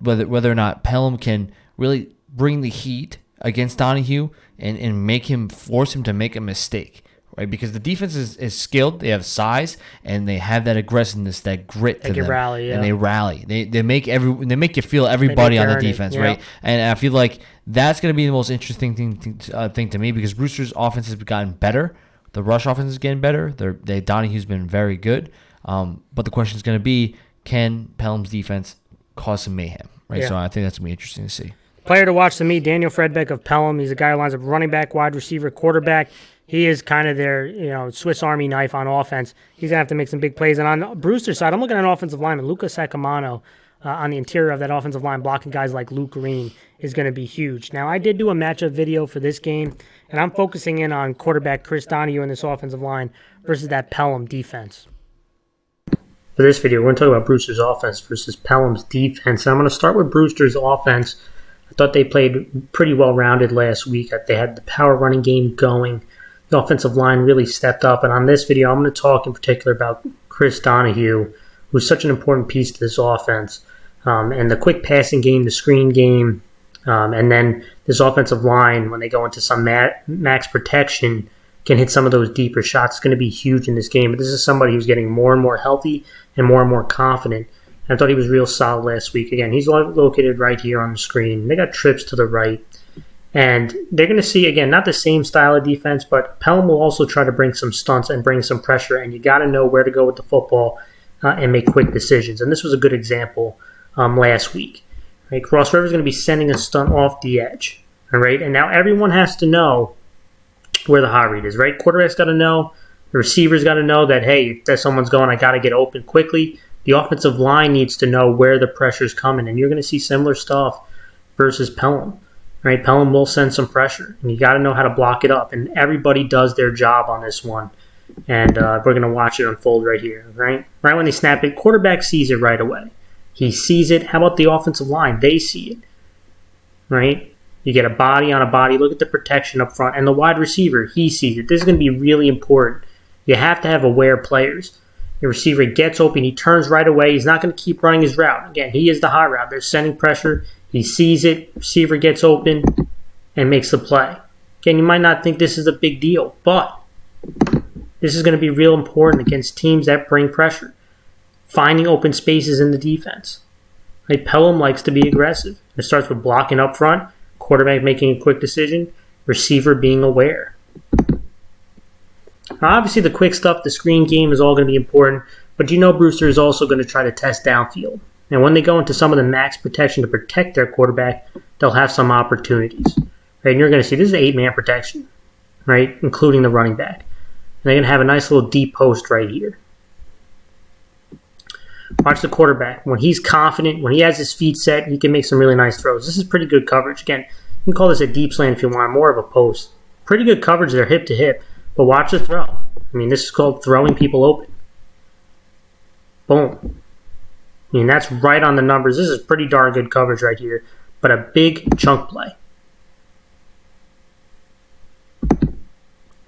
or not Pelham can really bring the heat against Donahue and force him to make a mistake, right? Because the defense is skilled, they have size, and they have that aggressiveness, that grit to them. Rally, and they rally. They make you feel everybody on the defense, right? And I feel like that's going to be the most interesting thing to me because Brewster's offense has gotten better. The rush offense is getting better. Donahue's been very good. But the question is going to be, can Pelham's defense cause some mayhem, right? Yeah. So I think that's going to be interesting to see.
Player to watch to me, Daniel Fredbeck of Pelham. He's a guy who lines up running back, wide receiver, quarterback. He is kind of their Swiss Army knife on offense. He's going to have to make some big plays. And on Brewster's side, I'm looking at an offensive lineman, Luca Sacamano, on the interior of that offensive line, blocking guys like Luke Green is going to be huge. Now, I did do a matchup video for this game, and I'm focusing in on quarterback Chris Donahue in this offensive line versus that Pelham defense. For this video, we're going to talk about Brewster's offense versus Pelham's defense. And I'm going to start with Brewster's offense. I thought they played pretty well-rounded last week. They had the power running game going. The offensive line really stepped up. And on this video, I'm going to talk in particular about Chris Donahue, who's such an important piece to this offense. And the quick passing game, the screen game, and then this offensive line, when they go into some max protection, can hit some of those deeper shots. It's going to be huge in this game. But this is somebody who's getting more and more healthy and more confident. I thought he was real solid last week. Again, he's located right here on the screen. They got trips to the right. And they're going to see, again, not the same style of defense, but Pelham will also try to bring some stunts and bring some pressure. And you got to know where to go with the football and make quick decisions. And this was a good example last week. Right? Cross River is going to be sending a stunt off the edge. All right? And now everyone has to know where the hot read is, right? Quarterback's got to know. The receiver's got to know that, hey, if there's someone's going, I got to get open quickly. The offensive line needs to know where the pressure's coming, and you're going to see similar stuff versus Pelham. Right? Pelham will send some pressure, and you got to know how to block it up, and everybody does their job on this one. And we're going to watch it unfold right here, right? Right when they snap it, quarterback sees it right away. He sees it. How about the offensive line? They see it, right? You get a body on a body. Look at the protection up front. And the wide receiver, he sees it. This is going to be really important. You have to have aware players. Your receiver gets open. He turns right away. He's not going to keep running his route. Again, he is the high route. They're sending pressure. He sees it. Receiver gets open and makes the play. Again, you might not think this is a big deal, but this is going to be real important against teams that bring pressure. Finding open spaces in the defense. Right? Pelham likes to be aggressive. It starts with blocking up front, quarterback making a quick decision, receiver being aware. Now, obviously, the quick stuff, the screen game is all going to be important, but you know Brewster is also going to try to test downfield. And when they go into some of the max protection to protect their quarterback, they'll have some opportunities. Right? And you're going to see this is an 8-man protection, right, including the running back. And they're going to have a nice little deep post right here. Watch the quarterback. When he's confident, when he has his feet set, he can make some really nice throws. This is pretty good coverage. Again, you can call this a deep slant if you want, more of a post. Pretty good coverage there, hip to hip. But watch the throw. I mean, this is called throwing people open. Boom. I mean, that's right on the numbers. This is pretty darn good coverage right here. But a big chunk play.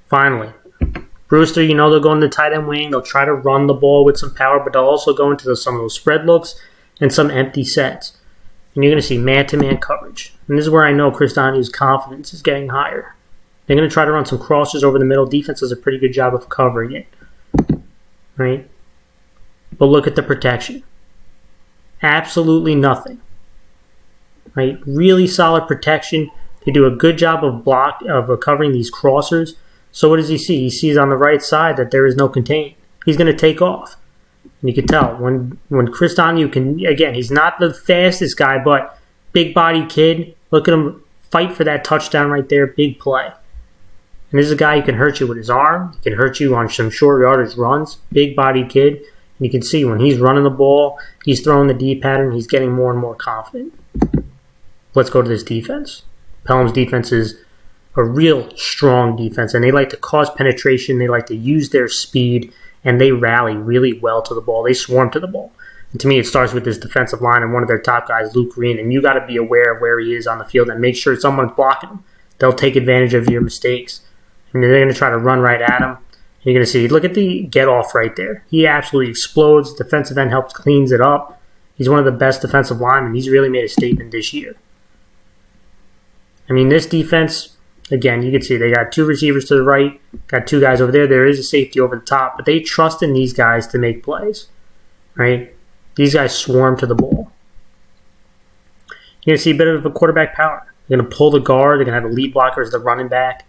Finally, Brewster, you know they'll go into the tight end wing. They'll try to run the ball with some power, but they'll also go into some of those spread looks and some empty sets. And you're going to see man-to-man coverage. And this is where I know Chris Donahue confidence is getting higher. They're going to try to run some crosses over the middle. Defense does a pretty good job of covering it. Right? But look at the protection. Absolutely nothing. Right? Really solid protection. They do a good job of covering these crossers. So what does he see? He sees on the right side that there is no contain. He's going to take off. And you can tell when Chris Donahue can, again, he's not the fastest guy, but big body kid. Look at him fight for that touchdown right there. Big play. And this is a guy who can hurt you with his arm. He can hurt you on some short yardage runs. Big body kid. And you can see when he's running the ball, he's throwing the deep pattern, he's getting more and more confident. Let's go to this defense. Pelham's defense is a real strong defense, and they like to cause penetration. They like to use their speed, and they rally really well to the ball. They swarm to the ball. And to me, it starts with this defensive line and one of their top guys, Luke Green, and you got to be aware of where he is on the field and make sure someone's blocking him. They'll take advantage of your mistakes. I mean, they're going to try to run right at him. You're going to see, look at the get-off right there. He absolutely explodes. Defensive end helps cleans it up. He's one of the best defensive linemen. He's really made a statement this year. I mean, this defense, again, you can see they got 2 receivers to the right, got 2 guys over there. There is a safety over the top, but they trust in these guys to make plays, right? These guys swarm to the ball. You're going to see a bit of a quarterback power. They're going to pull the guard. They're going to have a lead blocker as the running back.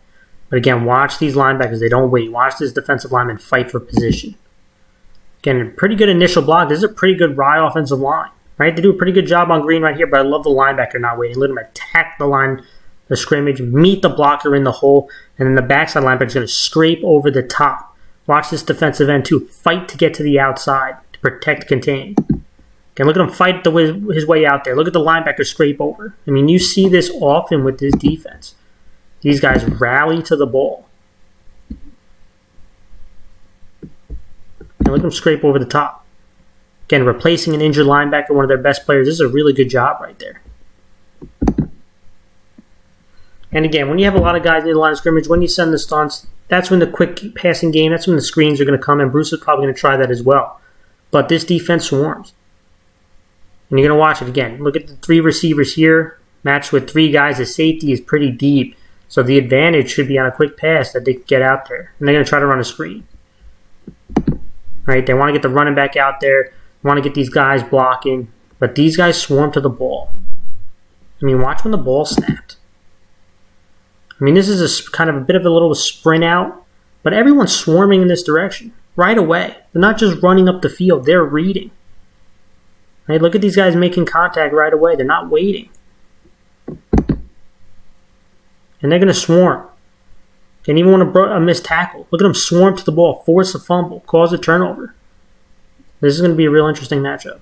But again, watch these linebackers. They don't wait. Watch this defensive lineman fight for position. Again, a pretty good initial block. This is a pretty good Rye offensive line, right? They do a pretty good job on Green right here, but I love the linebacker not waiting. Let him attack the line, the scrimmage, meet the blocker in the hole, and then the backside linebacker is going to scrape over the top. Watch this defensive end, too. Fight to get to the outside to protect, contain. Again, look at him fight his way out there. Look at the linebacker scrape over. I mean, you see this often with this defense. These guys rally to the ball. And look at them scrape over the top. Again, replacing an injured linebacker, one of their best players. This is a really good job right there. And again, when you have a lot of guys near the line of scrimmage, when you send the stunts, that's when the quick passing game, that's when the screens are going to come, and Bruce is probably going to try that as well. But this defense swarms. And you're going to watch it again. Look at the 3 receivers here, matched with 3 guys. The safety is pretty deep. So the advantage should be on a quick pass that they can get out there. And they're going to try to run a screen. Right? They want to get the running back out there. They want to get these guys blocking. But these guys swarm to the ball. I mean, watch when the ball snapped. I mean, this is kind of a bit of a little sprint out. But everyone's swarming in this direction right away. They're not just running up the field. They're reading. Right? Look at these guys making contact right away. They're not waiting. And they're going to swarm. And even want a missed tackle. Look at them swarm to the ball, force a fumble, cause a turnover. This is going to be a real interesting matchup.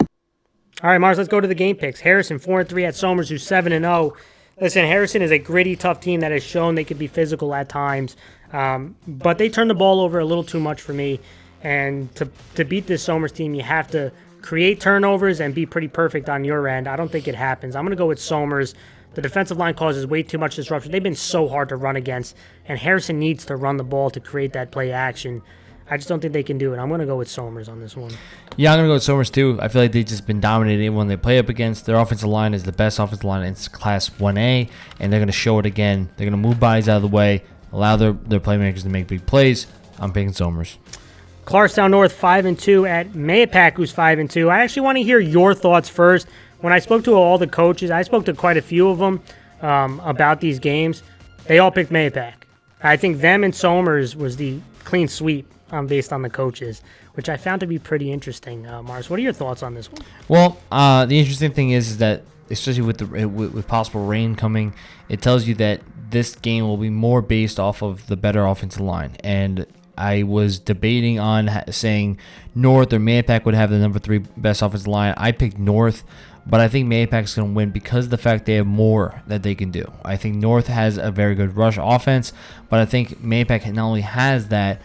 All right, Mars, let's go to the game picks. Harrison, 4-3 at Somers, who's 7-0. Listen, Harrison is a gritty, tough team that has shown they could be physical at times, but they turn the ball over a little too much for me. And to beat this Somers team, you have to create turnovers and be pretty perfect on your end. I don't think it happens. I'm going to go with Somers. The defensive line causes way too much disruption. They've been so hard to run against, and Harrison needs to run the ball to create that play action. I just don't think they can do it. I'm going to go with Somers on this one.
Yeah, I'm going to go with Somers too. I feel like they've just been dominating when they play up against. Their offensive line is the best offensive line in Class 1A, and they're going to show it again. They're going to move bodies out of the way, allow their playmakers to make big plays. I'm picking Somers.
Clarkstown North 5-2 at Mahopac, who's 5-2. I actually want to hear your thoughts first. When I spoke to all the coaches, I spoke to quite a few of them about these games. They all picked Mahopac. I think them and Somers was the clean sweep based on the coaches, which I found to be pretty interesting. Mars, what are your thoughts on this one?
Well, the interesting thing is that, especially with possible rain coming, it tells you that this game will be more based off of the better offensive line. And I was debating on saying North or Mahopac would have the number 3 best offensive line. I picked North, but I think Mahopac's going to win because of the fact they have more that they can do. I think North has a very good rush offense, but I think Mahopac not only has a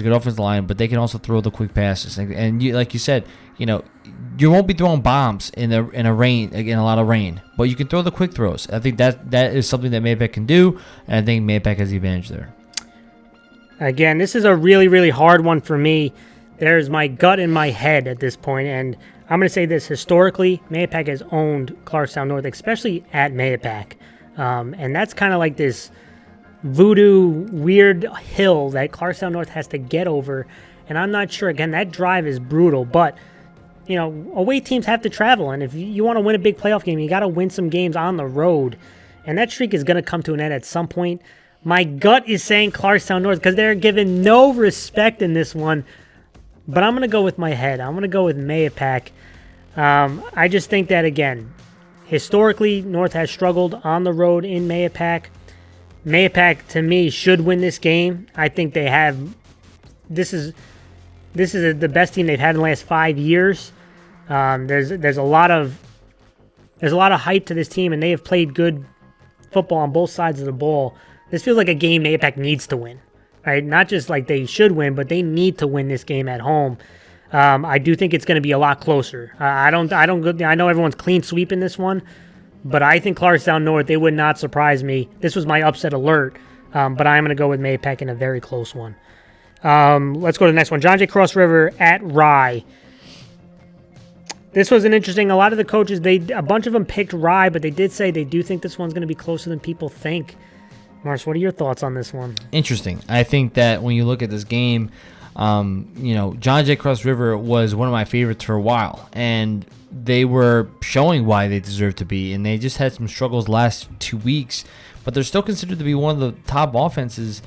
good offensive line, but they can also throw the quick passes. And like you said, you won't be throwing bombs in a lot of rain, but you can throw the quick throws. I think that is something that Mahopac can do, and I think Mahopac has the advantage there.
Again, this is a really, really hard one for me. There's my gut in my head at this point, and I'm going to say this. Historically, Mahopac has owned Clarkstown North, especially at Mahopac. And that's kind of like this voodoo, weird hill that Clarkstown North has to get over. And I'm not sure. Again, that drive is brutal, but away teams have to travel. And if you want to win a big playoff game, you got to win some games on the road. And that streak is going to come to an end at some point. My gut is saying Clarkstown North because they're given no respect in this one. But I'm going to go with my head. I'm going to go with Mahopac. I just think that, again, historically, North has struggled on the road in Mahopac. Mahopac, to me, should win this game. I think they have. This is the best team they've had in the last 5 years. There's a lot of hype to this team, and they have played good football on both sides of the ball. This feels like a game Mahopac needs to win, right? Not just like they should win, but they need to win this game at home. I do think it's going to be a lot closer. I know everyone's clean sweeping this one, but I think Clarkstown North, they would not surprise me. This was my upset alert, but I'm going to go with Mahopac in a very close one. Let's go to the next one. John Jay Cross River at Rye. This was an interesting. A lot of the coaches, a bunch of them picked Rye, but they did say they do think this one's going to be closer than people think. Mars, what are your thoughts on this one?
Interesting. I think that when you look at this game, John Jay Cross River was one of my favorites for a while, and they were showing why they deserve to be, and they just had some struggles last 2 weeks, but they're still considered to be one of the top offenses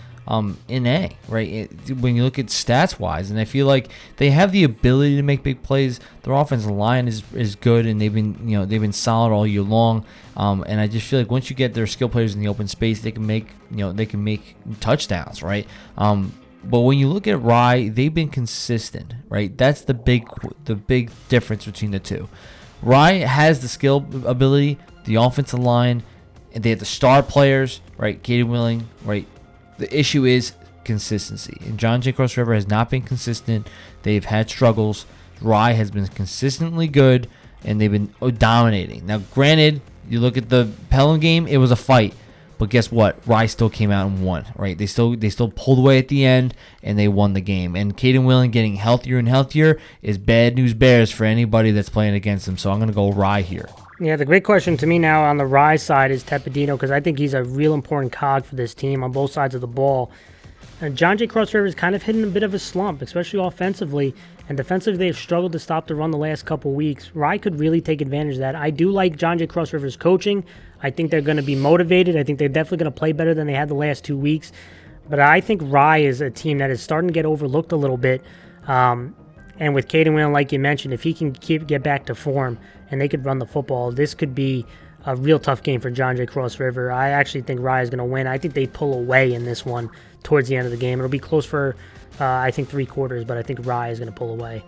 in A, right? When you look at stats-wise, and I feel like they have the ability to make big plays. Their offensive line is good, and they've been solid all year long. And I just feel like once you get their skill players in the open space, they can make touchdowns, right? But when you look at Rye, they've been consistent, right? That's the big difference between the two. Rye has the skill ability, the offensive line, and they have the star players, right? Caden Willing, right? The issue is consistency, and John Jay Cross River has not been consistent. They've had struggles. Rye has been consistently good, and they've been dominating. Now, granted, you look at the Pelham game; it was a fight, but guess what? Rye still came out and won. Right? They still pulled away at the end, and they won the game. And Caden Willing getting healthier and healthier is bad news bears for anybody that's playing against them. So I'm going to go Rye here.
Yeah, the great question to me now on the Rye side is Tepedino, because I think he's a real important cog for this team on both sides of the ball. And John Jay Cross River is kind of hitting a bit of a slump, especially offensively. And defensively, they've struggled to stop the run the last couple weeks. Rye could really take advantage of that. I do like John Jay Cross River's coaching. I think they're going to be motivated. I think they're definitely going to play better than they had the last 2 weeks. But I think Rye is a team that is starting to get overlooked a little bit. And with Caden Whalen, like you mentioned, if he can get back to form and they could run the football, this could be a real tough game for John Jay Cross River. I actually think Rye is going to win. I think they pull away in this one towards the end of the game. It'll be close for, I think, 3 quarters, but I think Rye is going to pull away.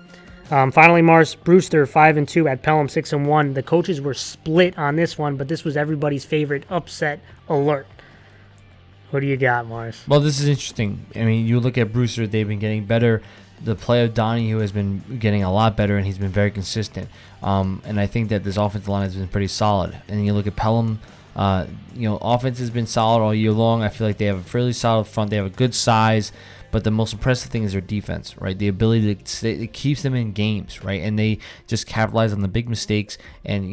Finally, Mars, Brewster 5-2 at Pelham 6-1. The coaches were split on this one, but this was everybody's favorite upset alert. What do you got, Mars?
Well, this is interesting. I mean, you look at Brewster; they've been getting better. The play of Donahue has been getting a lot better, and he's been very consistent. And I think that this offensive line has been pretty solid. And you look at Pelham. Offense has been solid all year long. I feel like they have a fairly solid front. They have a good size, but the most impressive thing is their defense, right? The ability to stay, it keeps them in games, right? And they just capitalize on the big mistakes. And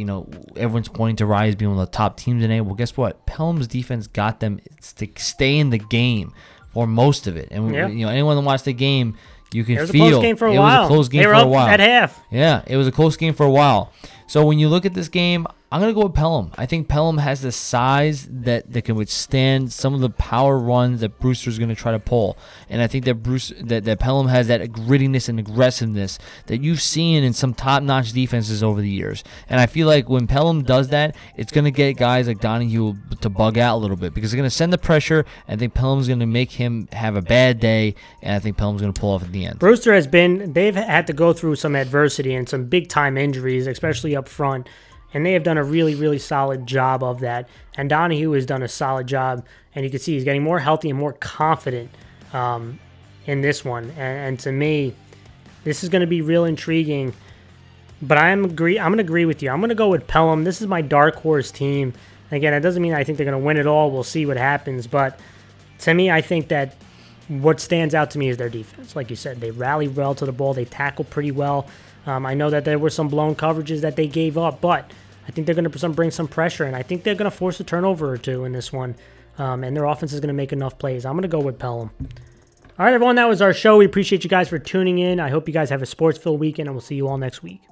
everyone's pointing to Rise being one of the top teams in A. Well, guess what? Pelham's defense got them to stay in the game for most of it. And anyone that watched the game, you can feel
it was a close game for a while.
Was a close game
they were
for
up
a while.
At half.
Yeah, it was a close game for a while. So when you look at this game, I'm going to go with Pelham. I think Pelham has the size that can withstand some of the power runs that Brewster's going to try to pull. And I think that Pelham has that grittiness and aggressiveness that you've seen in some top-notch defenses over the years. And I feel like when Pelham does that, it's going to get guys like Donahue to bug out a little bit because they're going to send the pressure. I think Pelham's going to make him have a bad day, and I think Pelham's going to pull off at the end.
Brewster they've had to go through some adversity and some big-time injuries, especially up front. And they have done a really, really solid job of that. And Donahue has done a solid job. And you can see he's getting more healthy and more confident in this one. And to me, this is going to be real intriguing. But I'm going to agree with you. I'm going to go with Pelham. This is my dark horse team. Again, that doesn't mean I think they're going to win it all. We'll see what happens. But to me, I think that what stands out to me is their defense. Like you said, they rally well to the ball. They tackle pretty well. I know that there were some blown coverages that they gave up, but I think they're going to bring some pressure, and I think they're going to force a turnover or two in this one, and their offense is going to make enough plays. I'm going to go with Pelham. All right, everyone, that was our show. We appreciate you guys for tuning in. I hope you guys have a sports-filled weekend, and we'll see you all next week.